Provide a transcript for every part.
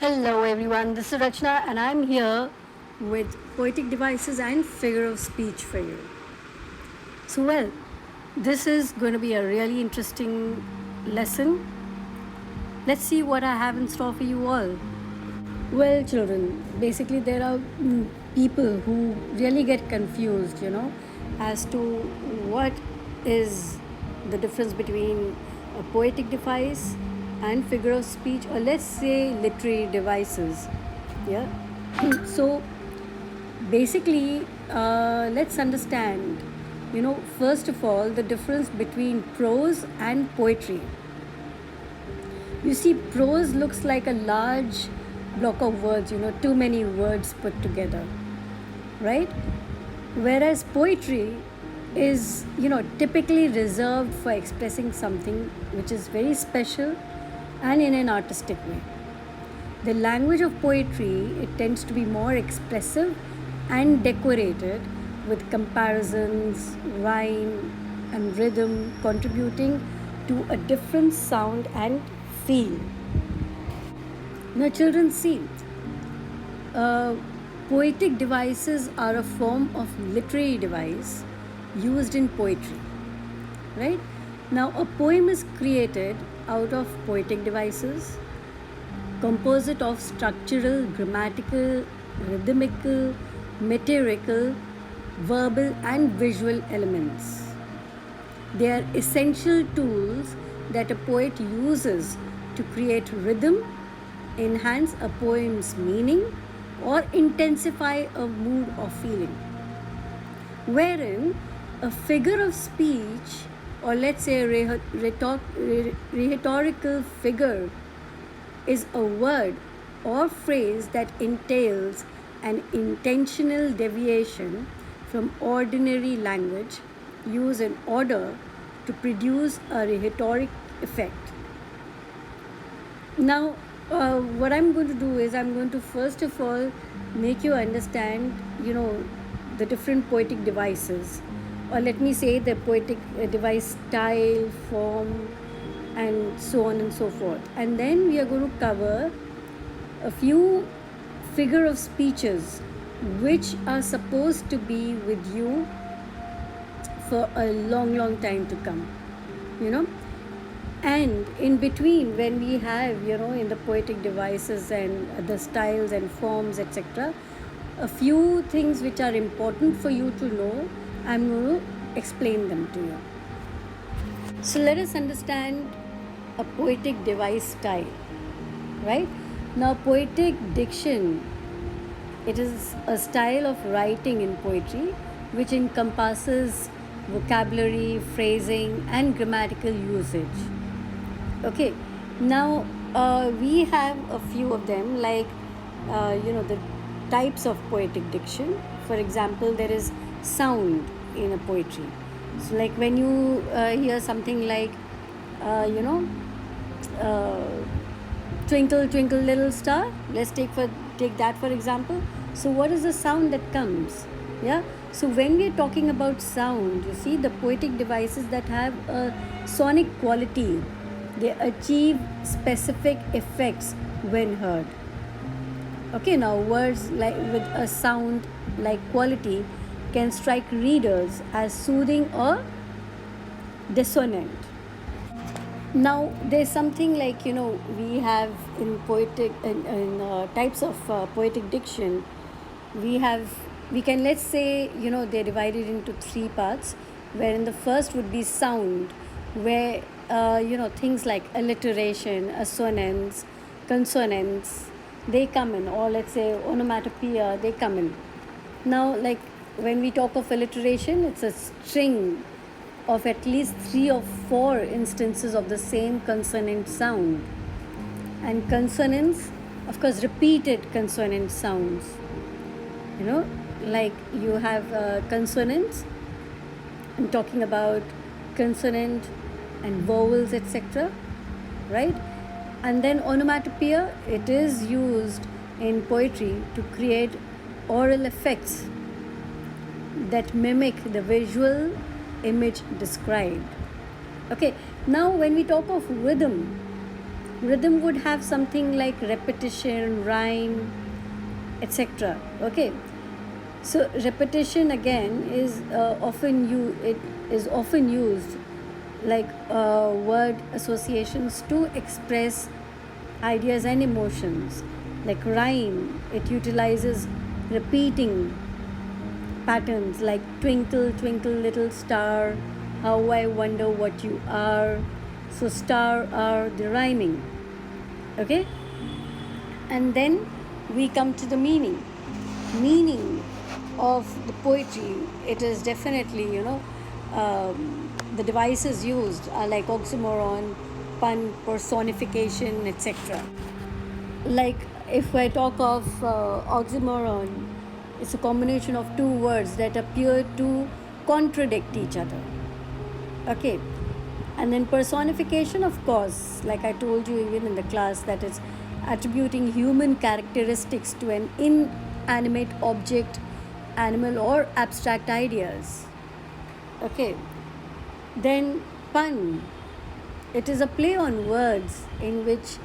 Hello everyone, this is Rachna and I'm here with poetic devices and figure of speech for you. So, this is going to be a really interesting lesson. Let's see what I have in store for you all. Well, children, basically, there are people who really get confused, as to what is the difference between a poetic device and figure of speech, or let's say literary devices. Yeah. So, basically, let's understand, first of all, the difference between prose and poetry. You see, prose looks like a large block of words, too many words put together, right? Whereas poetry is, typically reserved for expressing something which is very special and in an artistic way. The language of poetry, it tends to be more expressive and decorated with comparisons, rhyme, and rhythm contributing to a different sound and feel. Now, children, see, uh, poetic devices are a form of literary device used in poetry, right? Now, a poem is created out of poetic devices, composite of structural, grammatical, rhythmical, metrical, verbal, and visual elements. They are essential tools that a poet uses to create rhythm, enhance a poem's meaning, or intensify a mood or feeling. Wherein a figure of speech, or let's say a rhetorical figure, is a word or phrase that entails an intentional deviation from ordinary language used in order to produce a rhetoric effect. Now, what I'm going to do is I'm going to first of all make you understand, the different poetic devices, or let me say the poetic device style, form, and so on and so forth. And then we are going to cover a few figure of speeches which are supposed to be with you for a long time to come, and in between, when we have, in the poetic devices and the styles and forms, etc., a few things which are important for you to know, I'm going to explain them to you. So let us understand a poetic device style, right? Now, poetic diction, it is a style of writing in poetry which encompasses vocabulary, phrasing, and grammatical usage. Okay, now we have a few of them, like the types of poetic diction. For example, there is sound in a poetry. So, like when you hear something like, twinkle twinkle little star, let's take that for example. So what is the sound that comes? Yeah, so when we're talking about sound, you see, the poetic devices that have a sonic quality, they achieve specific effects when heard. Okay, now words like with a sound like quality can strike readers as soothing or dissonant. Now, there's something like, we have in poetic in types of poetic diction, we can, let's say, they're divided into three parts, wherein the first would be sound, where things like alliteration, assonance, consonants, they come in, or let's say onomatopoeia, they come in. Now, like when we talk of alliteration, it's a string of at least 3 or 4 instances of the same consonant sound. And consonants, of course, repeated consonant sounds. Like you have consonants, I'm talking about consonant and vowels, etc., right? And then onomatopoeia, it is used in poetry to create oral effects that mimic the visual image described. Okay, now when we talk of rhythm, Rhythm would have something like repetition, rhyme, etc. Okay, so repetition again is it is often used like word associations to express ideas and emotions. Like rhyme, it utilizes repeating patterns like twinkle, twinkle, little star, how I wonder what you are. So, star are the rhyming. Okay? And then we come to the meaning. Meaning of the poetry, it is definitely, the devices used are like oxymoron, pun, personification, etc. Like if I talk of oxymoron, it's a combination of two words that appear to contradict each other. Okay, and then personification, of course, like I told you even in the class, that is attributing human characteristics to an inanimate object, animal, or abstract ideas. Okay, then pun, it is a play on words in which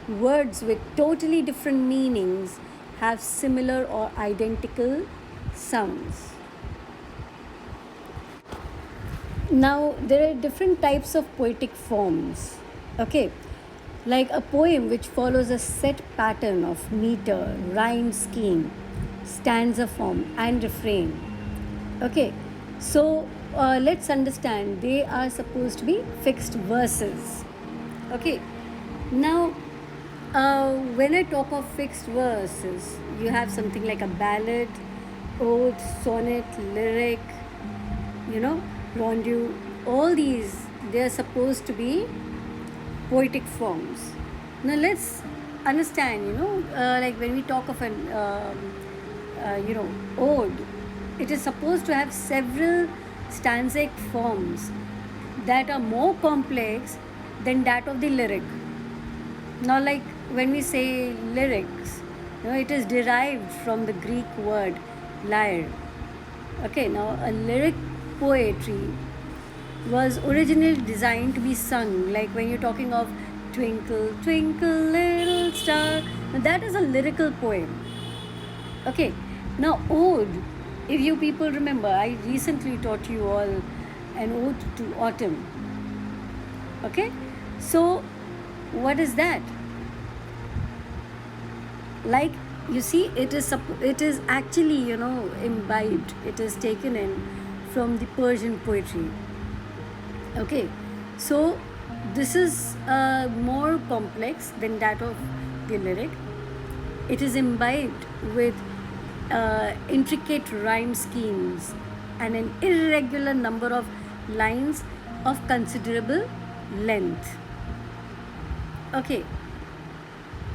words with totally different meanings have similar or identical sounds. Now, there are different types of poetic forms. Okay, like a poem which follows a set pattern of meter, rhyme scheme, stanza form, and refrain. Okay, so let's understand they are supposed to be fixed verses. Okay, now when I talk of fixed verses, you have something like a ballad, ode, sonnet, lyric, rondeau. All these, they are supposed to be poetic forms. Now let's understand, like when we talk of an, ode, it is supposed to have several stanzaic forms that are more complex than that of the lyric. Now, like when we say lyrics, it is derived from the Greek word lyre. Okay, now a lyric poetry was originally designed to be sung, like when you're talking of twinkle, twinkle, little star. Now that is a lyrical poem. Okay, now ode, if you people remember, I recently taught you all an ode to autumn. Okay, so what is that? Like you see, it is actually imbibed. It is taken in from the Persian poetry. Okay, so this is more complex than that of the lyric. It is imbibed with intricate rhyme schemes and an irregular number of lines of considerable length. Okay,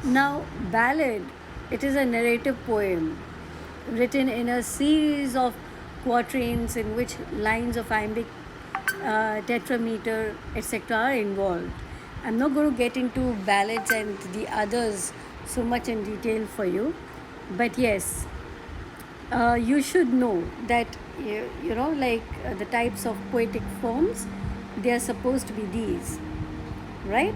now ballad, it is a narrative poem written in a series of quatrains in which lines of iambic, tetrameter, etc. are involved. I'm not going to get into ballads and the others so much in detail for you, but yes, you should know that the types of poetic forms, they are supposed to be these, right?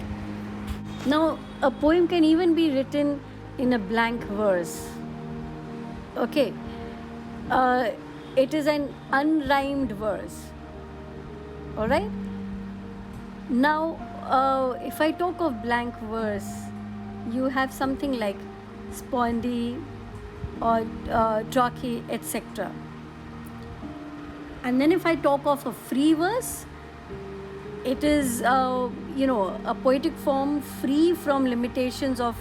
Now, a poem can even be written in a blank verse. Okay, it is an unrhymed verse. All right. Now, if I talk of blank verse, you have something like spondy or trachea, etc. And then if I talk of a free verse, it is a poetic form free from limitations of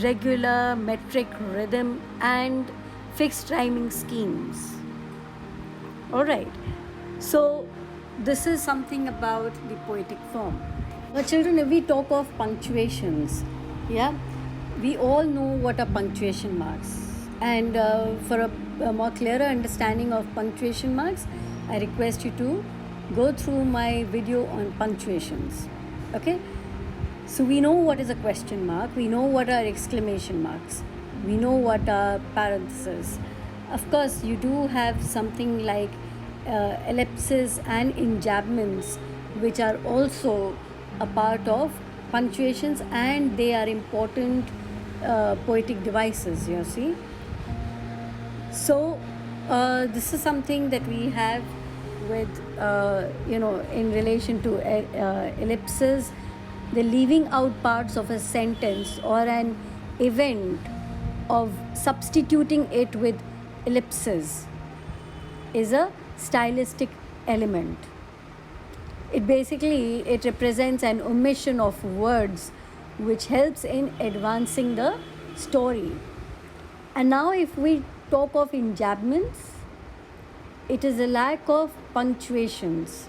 regular metric rhythm and fixed rhyming schemes. All right, so this is something about the poetic form. Now children, if we talk of punctuations, we all know what are punctuation marks, and for a more clearer understanding of punctuation marks, I request you to go through my video on punctuations. Okay, so we know what is a question mark, we know what are exclamation marks, we know what are parentheses. Of course, you do have something like ellipses and enjambments, which are also a part of punctuations, and they are important poetic devices, you see. So this is something that we have with in relation to ellipses, the leaving out parts of a sentence or an event, of substituting it with ellipses, is a stylistic element. It represents an omission of words which helps in advancing the story. And now if we talk of enjambments, it is a lack of punctuations.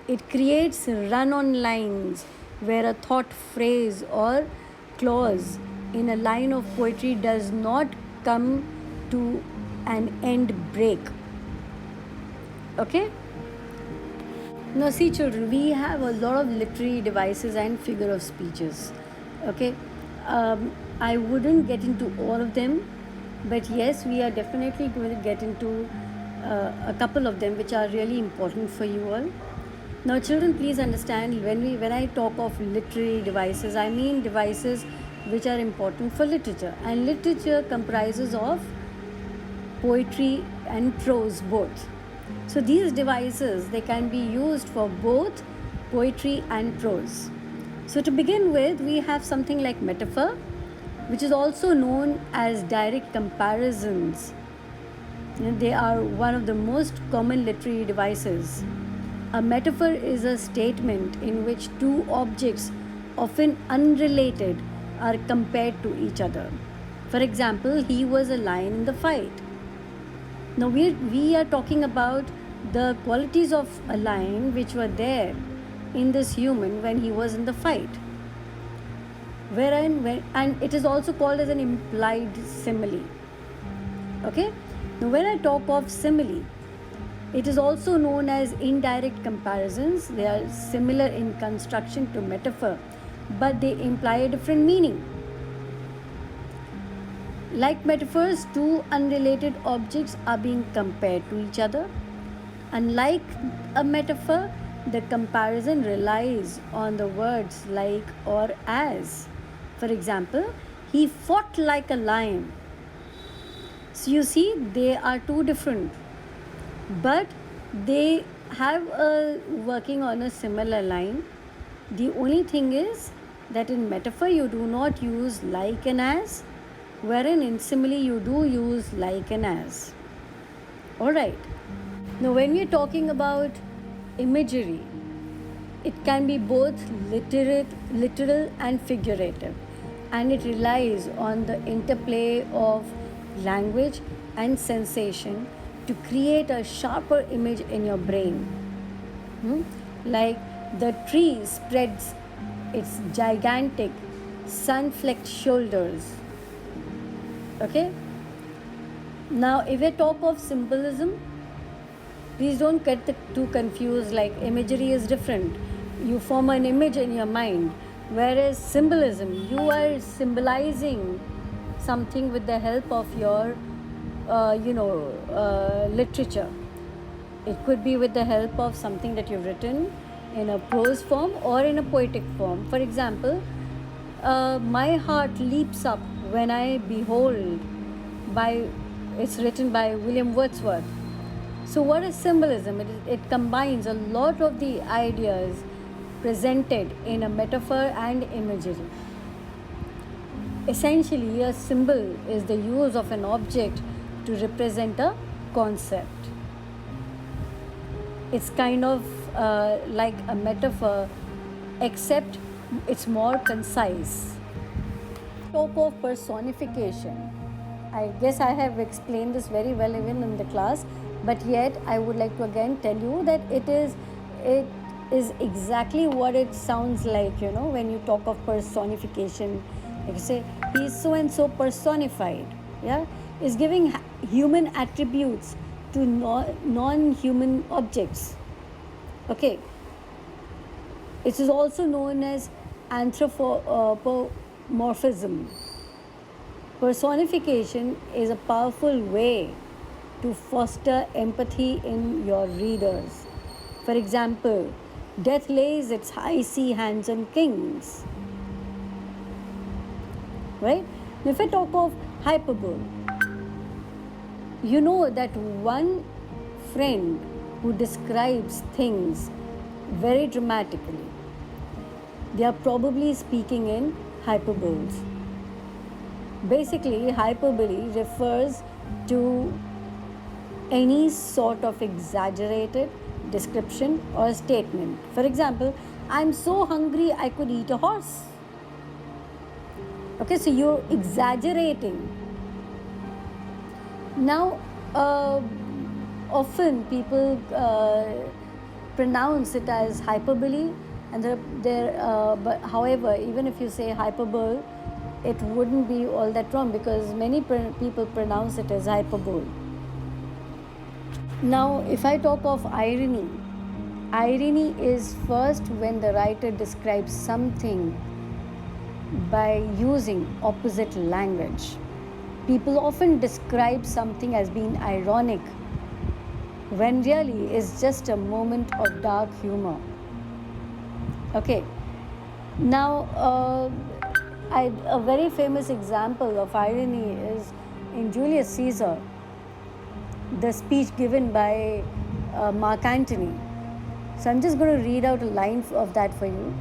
It creates run-on lines where a thought, phrase or clause in a line of poetry does not come to an end break. Okay? Now see children, we have a lot of literary devices and figure of speeches. Okay? I wouldn't get into all of them, but yes, we are definitely going to get into a couple of them which are really important for you all. Now children, please understand, when I talk of literary devices, I mean devices which are important for literature, and literature comprises of poetry and prose both. So these devices, they can be used for both poetry and prose. So to begin with, we have something like metaphor, which is also known as direct comparisons. They are one of the most common literary devices. A metaphor is a statement in which two objects, often unrelated, are compared to each other. For example, he was a lion in the fight. Now we are talking about the qualities of a lion which were there in this human when he was in the fight. And it is also called as an implied simile. Okay? Now when I talk of simile, it is also known as indirect comparisons. They are similar in construction to metaphor, but they imply a different meaning. Like metaphors, two unrelated objects are being compared to each other. Unlike a metaphor, the comparison relies on the words like or as. For example, he fought like a lion. So you see, they are two different, but they have a working on a similar line. The only thing is that in metaphor you do not use like and as, wherein in simile you do use like and as. Alright. Now when we are talking about imagery, it can be both literal and figurative, and it relies on the interplay of language and sensation to create a sharper image in your brain. Like the tree spreads its gigantic sun-flecked shoulders. Okay? Now if we talk of symbolism, please don't get too confused. Like imagery is different. You form an image in your mind, whereas symbolism, you are symbolizing something with the help of your literature. It could be with the help of something that you've written in a prose form or in a poetic form. For example, my heart leaps up when I behold, it's written by William Wordsworth. So what is symbolism? It combines a lot of the ideas presented in a metaphor and imagery. Essentially, a symbol is the use of an object to represent a concept. It's kind of like a metaphor, except it's more concise. Talk of personification. I guess I have explained this very well even in the class, but yet I would like to again tell you that it is exactly what it sounds like, when you talk of personification. Like you say, he is so and so personified. Yeah, is giving human attributes to non-human objects. Okay. It is also known as anthropomorphism. Personification is a powerful way to foster empathy in your readers. For example, death lays its icy hands on kings. right? Now, if I talk of hyperbole, you know that one friend who describes things very dramatically, they are probably speaking in hyperboles. Basically, hyperbole refers to any sort of exaggerated description or statement. For example, I'm so hungry I could eat a horse. Okay, so you're exaggerating. Now, often people pronounce it as hyperbole, and but however, even if you say hyperbole, it wouldn't be all that wrong, because many people pronounce it as hyperbole. Now, if I talk of irony, irony is first when the writer describes something by using opposite language. People often describe something as being ironic when really it's just a moment of dark humor. Okay, now a very famous example of irony is in Julius Caesar, the speech given by Mark Antony. So I'm just going to read out a line of that for you.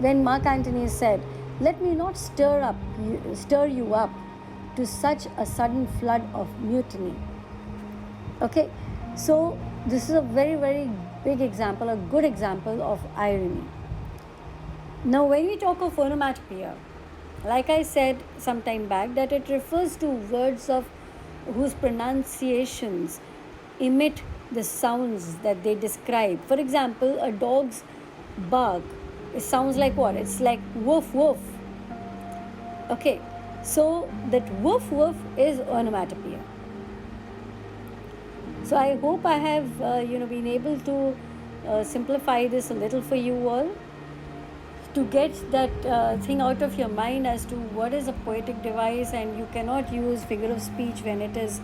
When Mark Antony said, "Let me not stir you up to such a sudden flood of mutiny." Okay, so this is a very, very big example, a good example of irony. Now, when we talk of onomatopoeia, like I said some time back, that it refers to words of whose pronunciations emit the sounds that they describe. For example, a dog's bark, it sounds like what? It's like woof woof. Okay, so that woof woof is onomatopoeia. So I hope I have been able to simplify this a little for you all, to get that thing out of your mind as to what is a poetic device, and you cannot use figure of speech when it is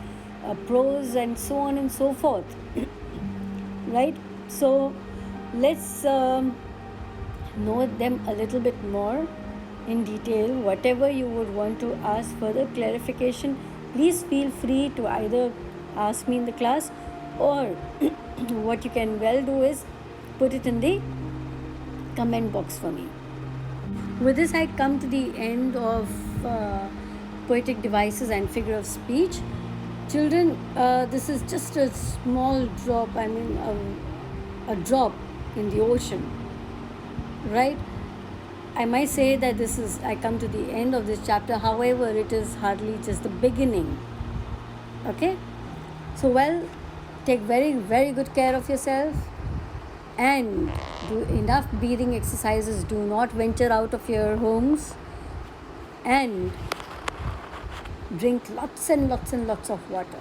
prose and so on and so forth. Right? So let's know them a little bit more in detail. Whatever you would want to ask further clarification, please feel free to either ask me in the class, or what you can well do is put it in the comment box for me. With this, I come to the end of poetic devices and figure of speech. Children, this is just a small drop, a drop in the ocean, right? I might say that I come to the end of this chapter, however, it is hardly just the beginning. Okay? So, well, take very, very good care of yourself, and do enough breathing exercises. Do not venture out of your homes, and drink lots and lots and lots of water.